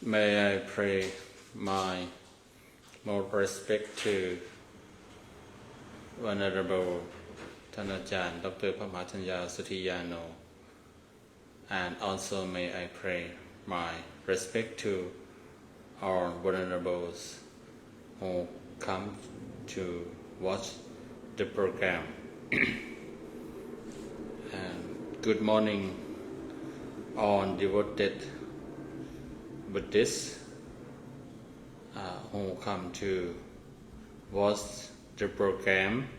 May I pray my more respect to Venerable Tanajan Dr. Pamatanya Suthiyano, and also may I pray my respect to all venerables who come to watch the program. And good morning, all devoted Buddhists who come to watch the program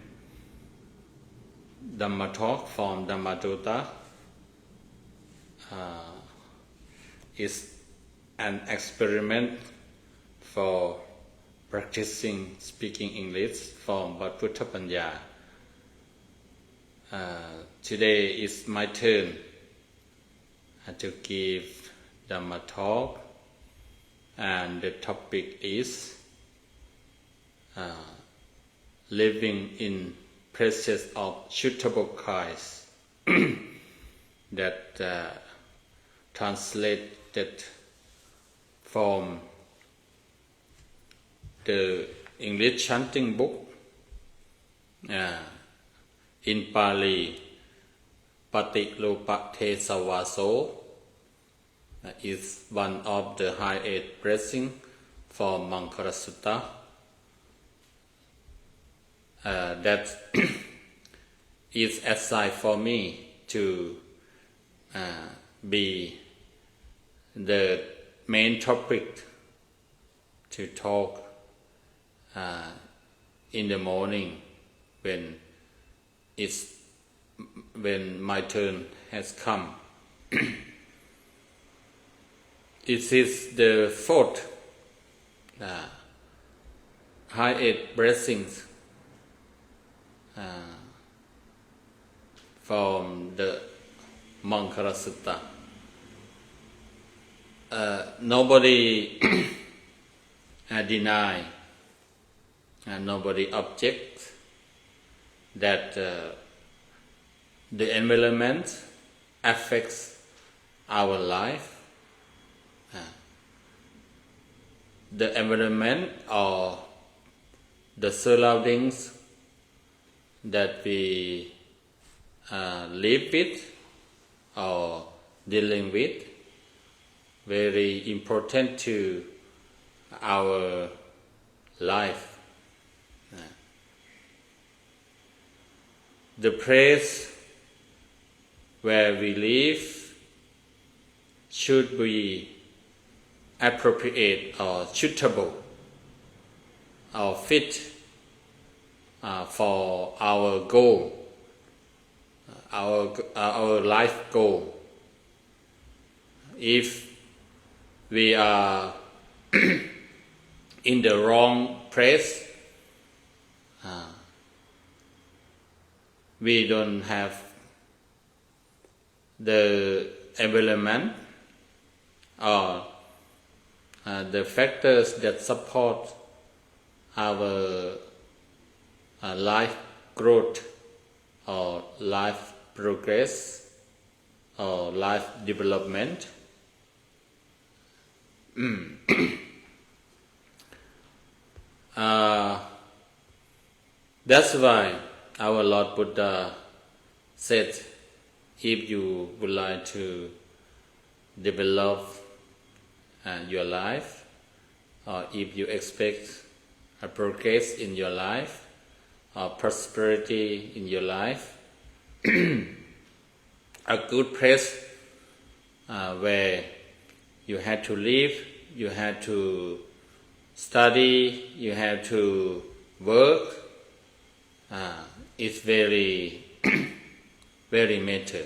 Dhamma Talk from Dhammadutta. Is an experiment for practicing speaking English from Bhattaputta Panya. Today is my turn to give Dhamma Talk, and the topic is living in presence of suitable Christ. That translated from the English chanting book in Pali, Paticlopatthesavaso is one of the highest blessings for Mangala Sutta. That is assigned for me to be the main topic to talk in the morning when my turn has come. It is the fourth highest blessings from the Mangala Sutta. Nobody deny and nobody objects that the environment affects our life. The environment or the surroundings that we live with or dealing with very important to our life. The place where we live should be appropriate or suitable or fit for our goal, our life goal. If we are in the wrong place, we don't have the environment or the factors that support our life growth or life progress or life development. That's why our Lord Buddha said, if you would like to develop your life, or if you expect a progress in your life or prosperity in your life, a good place where you had to live, you had to study, you had to work, is very very matter.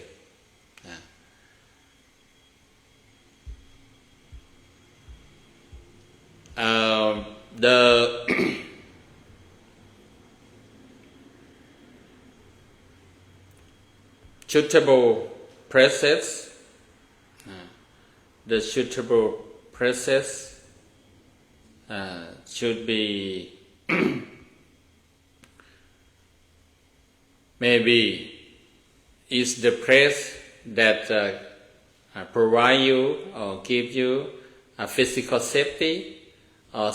The suitable process, should be maybe is the place that provide you or give you physical safety or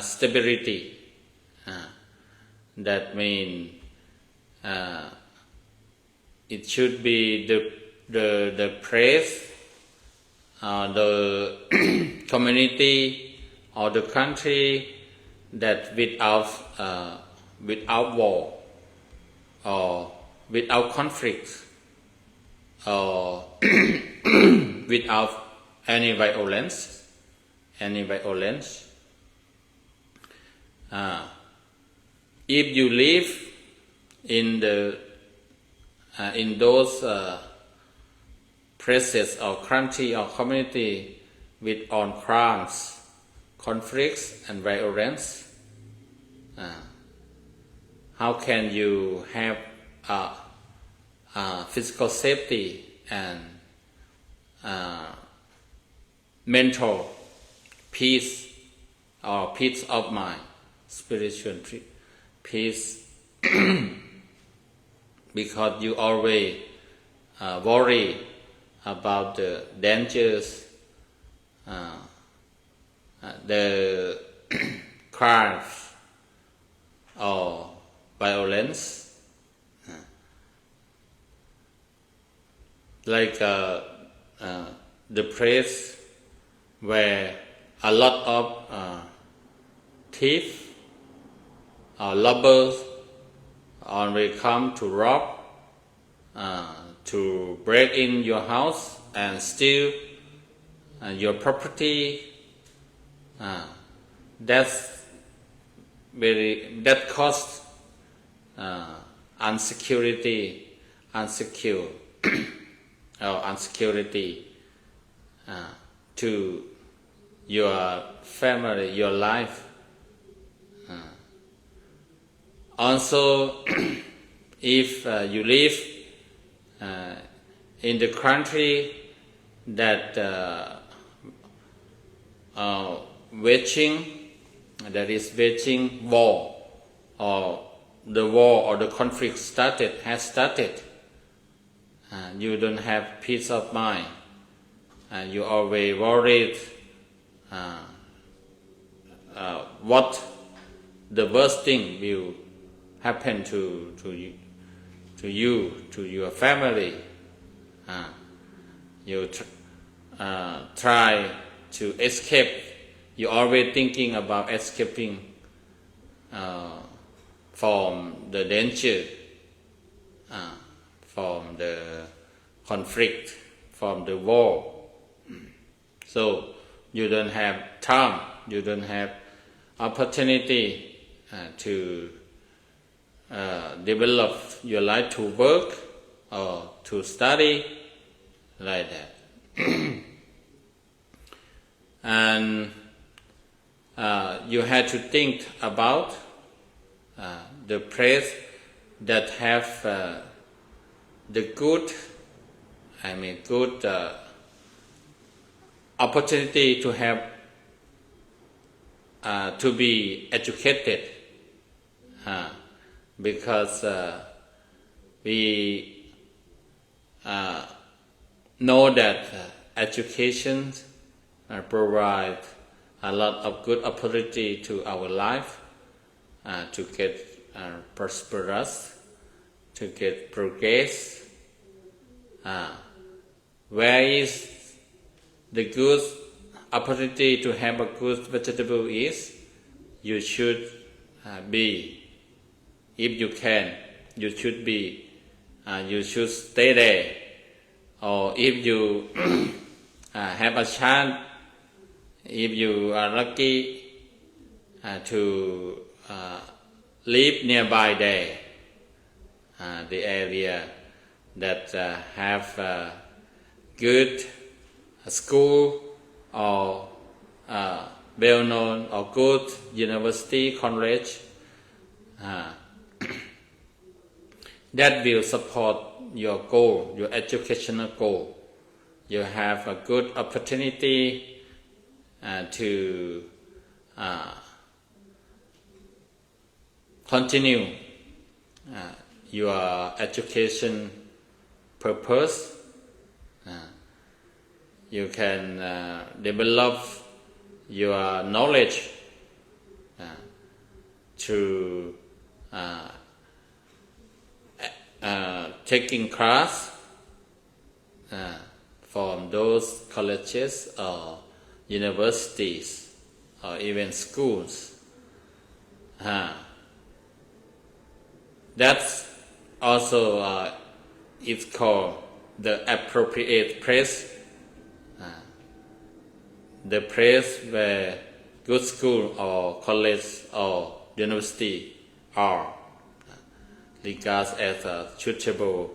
stability. That means it should be the place, the community or the country that without war or without conflict or without any violence. If you live in those places or country or community with on crimes, conflicts and violence, how can you have physical safety and mental peace or peace of mind, spiritual peace? Because you always worry about the dangers, the crimes or violence, like the place where a lot of thieves or robbers always come to rob, to break in your house and steal your property. That costs insecurity to your family, your life. Also, if you live in the country that waging war, or the war or the conflict has started, you don't have peace of mind, you always worried what the worst thing will happen to you, to your family. You try to escape. You always thinking about escaping from the danger, from the conflict, from the war. So you don't have time, you don't have opportunity to develop your life, to work or to study, like that. And you had to think about the place that have the good opportunity to have to be educated, because we know that education provide a lot of good opportunity to our life, to get prosperous, to get progress. Where is the good opportunity to have a good vegetable is? You should be, if you can, you should be, you should stay there. Or if you have a chance, if you are lucky to live nearby there, the area that have good school or well-known or good university, college, that will support your goal, your educational goal. You have a good opportunity to continue your education purpose. You can develop your knowledge through taking class from those colleges or universities or even schools. That's also it's called the appropriate place, the place where good school or college or university are regarded as a suitable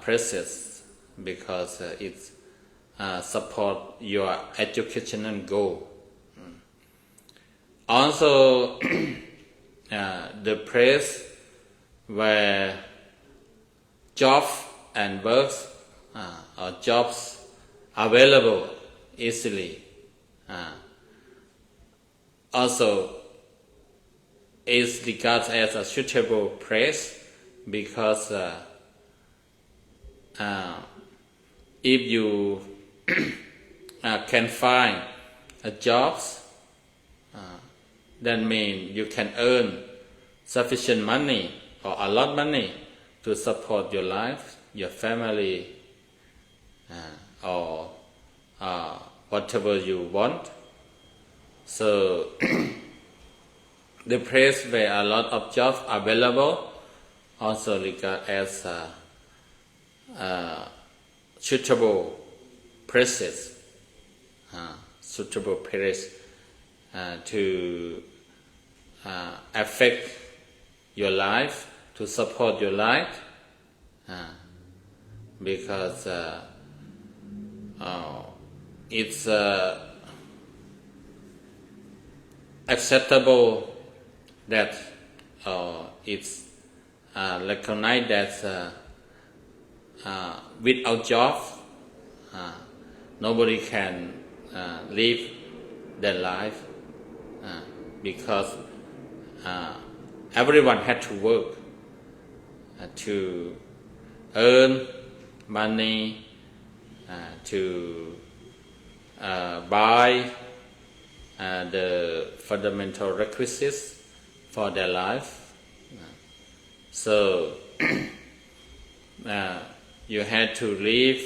places because it support your educational goal. Also, the place where jobs and works or jobs available easily also is regarded as a suitable place because if you can find a job, that means you can earn sufficient money or a lot of money to support your life, your family, or whatever you want. So the place where a lot of jobs are available also regarded as suitable places, suitable place to affect your life, to support your life, because it's acceptable that it's recognized that without job nobody can live their life because everyone had to work to earn money, to buy the fundamental requisites for their life. So you had to live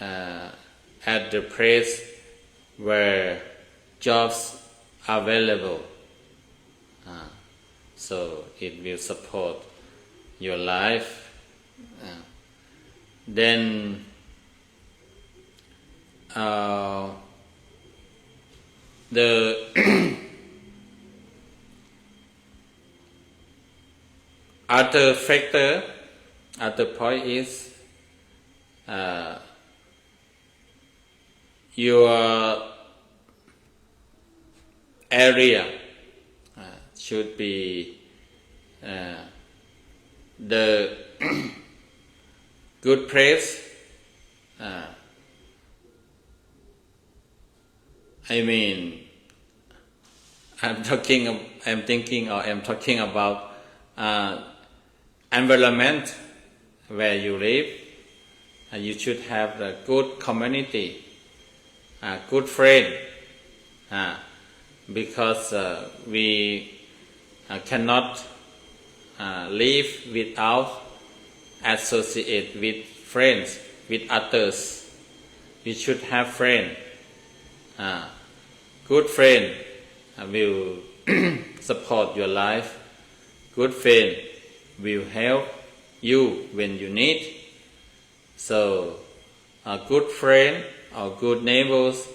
at the place where jobs are available. So it will support your life. Then the other factor, other point is your area should be the good place. I mean, I'm talking about environment where you live. You should have a good community, a good friend, because we cannot live without associate with friends, with others. We should have friends. Good friend will support your life. Good friend will help you when you need. So a good friend or good neighbors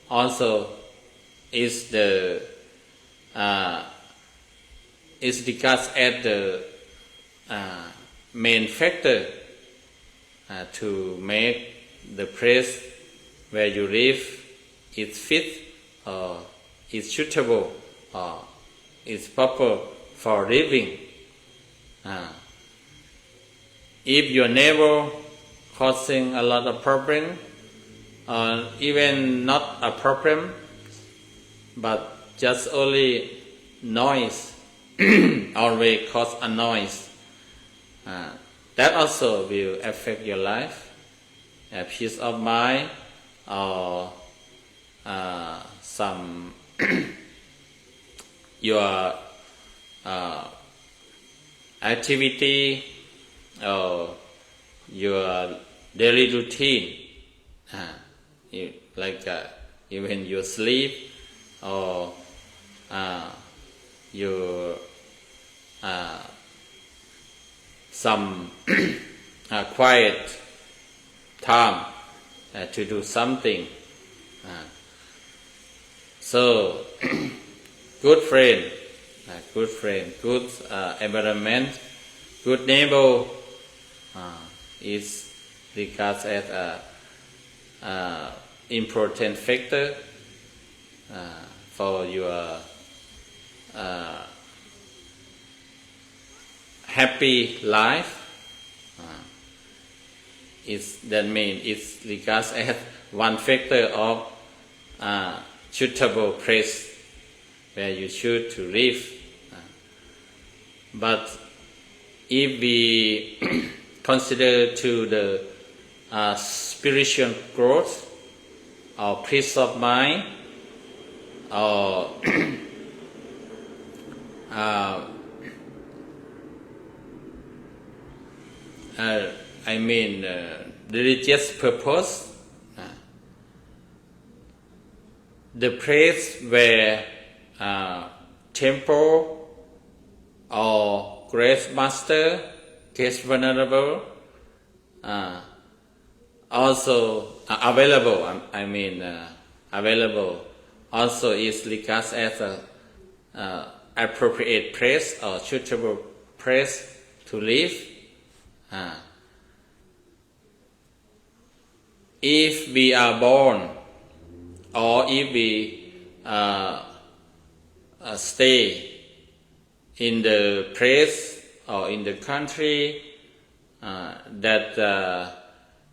also is the is regarded as the main factor to make the place where you live is fit or is suitable or is proper for living. If your neighbor causing a lot of problem, or even not a problem, but just only noise, always cause a noise, that also will affect your life. peace of mind or some your activity or your daily routine, like even your sleep or your some quiet time to do something. So good friend, good environment, good neighbor is regarded as a important factor for your happy life. That means it's regarded as one factor of suitable place where you should to live. But if we consider to the spiritual growth or peace of mind or religious purpose, the place where temple or great master, great venerable also available. Available also is regarded as a appropriate place or suitable place to live. If we are born or if we stay in the place or in the country that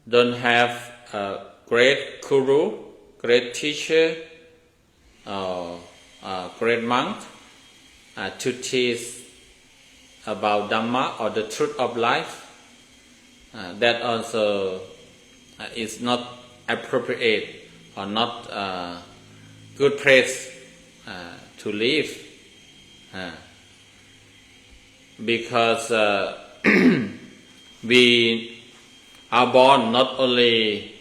don't have a great guru, great teacher, or great monk to teach about Dhamma or the truth of life, that also is not appropriate or not good place to live, because we are born not only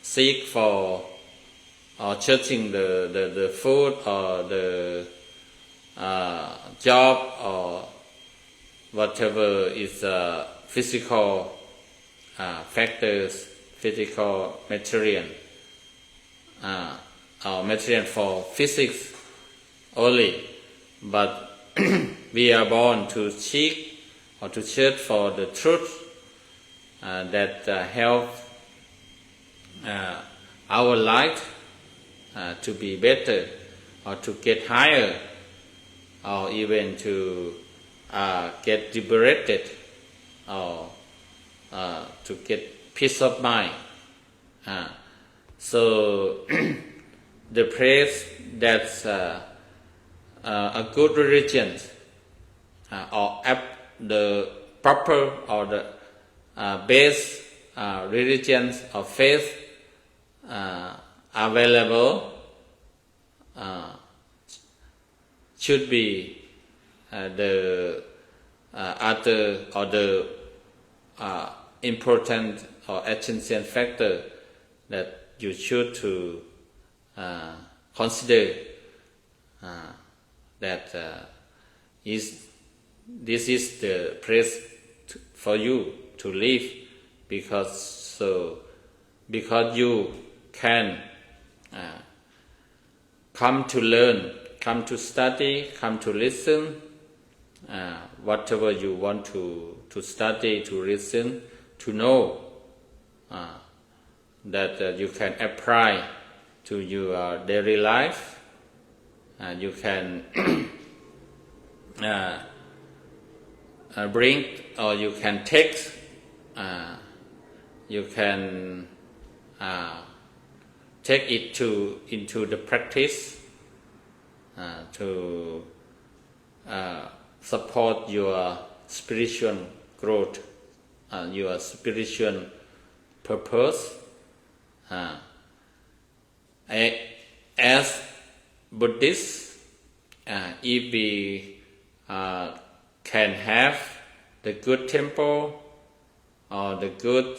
seek for or searching the food or the job or whatever is physical factors, physical material or material for physics only, but we are born to seek or to search for the truth that help our life to be better or to get higher or even to get liberated or to get peace of mind. So the place that's a good religion or the proper or the best religions or faith available should be the other or the important or essential factor that you should to consider, that this is the place for you to live, because you can come to learn, come to study, come to listen, whatever you want to study, to listen, to know, that you can apply to your daily life. You can bring or you can take, you can take it into the practice to support your spiritual growth, your spiritual purpose. As Buddhists, if we can have the good temple or the good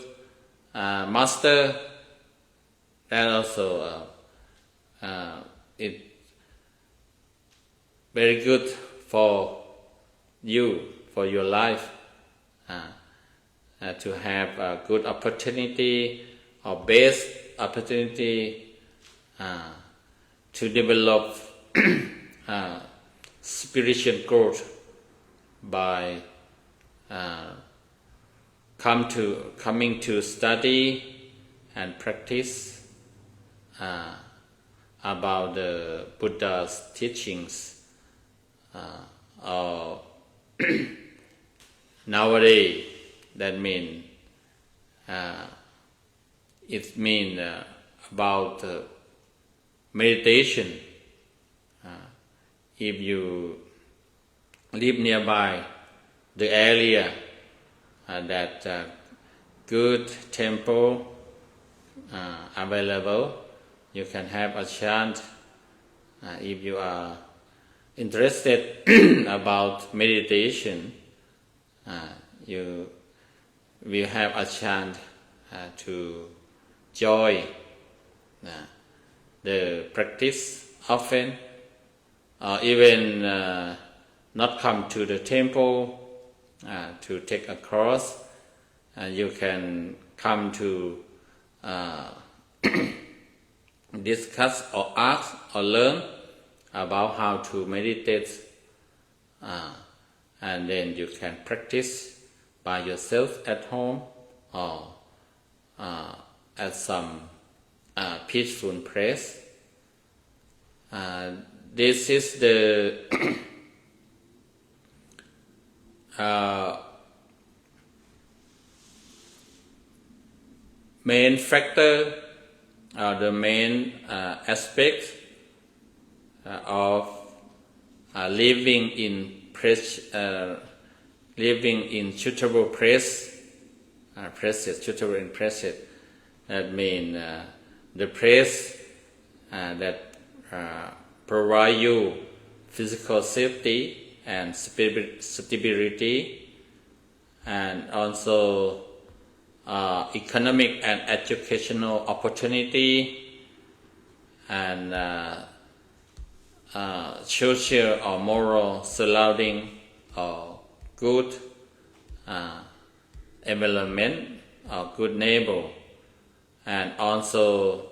master, that also it very good for you, for your life, to have a good opportunity or best opportunity to develop spiritual growth by coming to study and practice about the Buddha's teachings. Or nowadays, that means it means about meditation. If you live nearby the area that good temple available, you can have a chance. If you are interested about meditation, you will have a chance to join the practice often, or even not come to the temple to take a course. You can come to discuss or ask or learn about how to meditate, and then you can practice by yourself at home or at some peaceful place. This is the main factor, the main aspect of living in suitable places. Suitable in places. That means the place that provide you physical safety and stability, and also economic and educational opportunity, and social or moral surrounding, or good environment or good neighbor, and also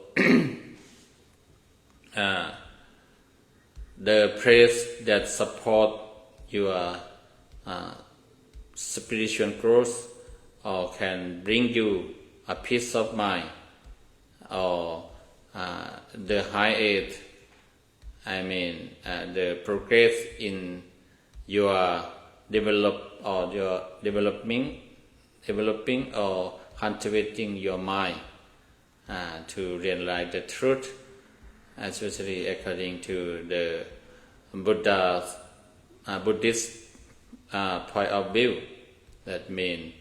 the place that support your spiritual growth, or can bring you a peace of mind, or the high aid, the progress in your developing or cultivating your mind to realize the truth, especially according to the Buddhist point of view. That means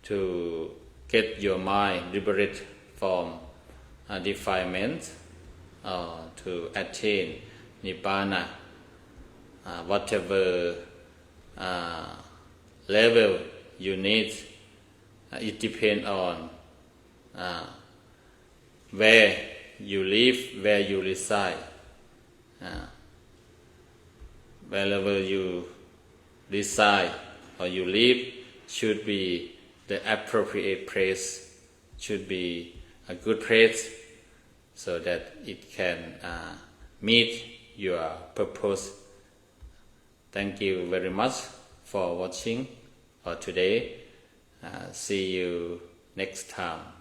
to get your mind liberated from defilement, to attain Nibbana, whatever level you need. It depends on where you live, where you reside. Wherever you reside or you live should be the appropriate place, should be a good place, so that it can meet your purpose. Thank you very much for watching for today. See you next time.